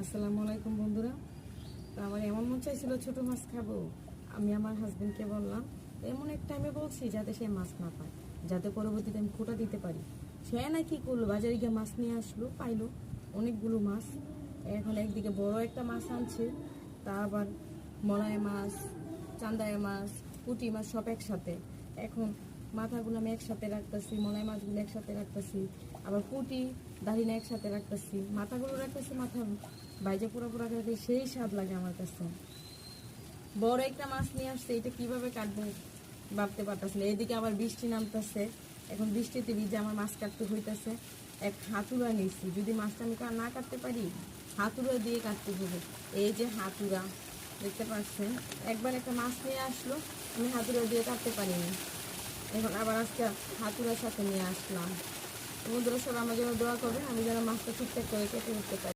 আসসালামু আলাইকুম বন্ধুরা। তো আমার এমন মন চাইছিল ছোট মাছ খাবো। আমি আমার হাজবেন্ডকে বললাম এমন এক টাইমে বলছি যাতে সে মাছ না পায়, যাতে পরবর্তীতে আমি খোটা দিতে পারি। সে না কি করলো, বাজারে গিয়ে মাছ নিয়ে আসলো, পাইলো অনেকগুলো মাছ। এখন একদিকে বড় একটা মাছ আনছে, তা আবার মলায় মাছ, চান্দায় মাছ, পুঁটি মাছ সব একসাথে। এখন মাথাগুলো আমি একসাথে রাখতেছি, মলাই মাছগুলো একসাথে রাখতেছি, আবার পুঁটি দাহিনা একসাথে রাখতেছি, মাথাগুলো রাখতেছি। মাথা বাইজে পুরো পুরো রাখতে সেই স্বাদ লাগে আমার কাছে। বড় একটা মাছ নিয়ে আসছে, এটা কিভাবে কাটবো ভাবতে পারতেছি না। এদিকে আবার বৃষ্টি নামতেছে, এখন বৃষ্টিতে ভিজে আমার মাছ কাটতে হইতেছে। এক হাতুড়া নিয়েছি, যদি মাছটা আমি না কাটতে পারি হাতুড়া দিয়ে কাটতে হবে। এই যে হাতুড়া দেখতে পাচ্ছেন, একবার একটা মাছ নিয়ে আসলো, আমি হাতুড়া দিয়ে কাটতে পারিনি, এখন আবার আজকে হাতুড়ার সাথে নিয়ে আসলাম। বন্ধুরা সব আমার জন্য দোয়া করবেন, আমি যেন মাছটা ঠিকঠাক করে কেটে উঠতে পারি।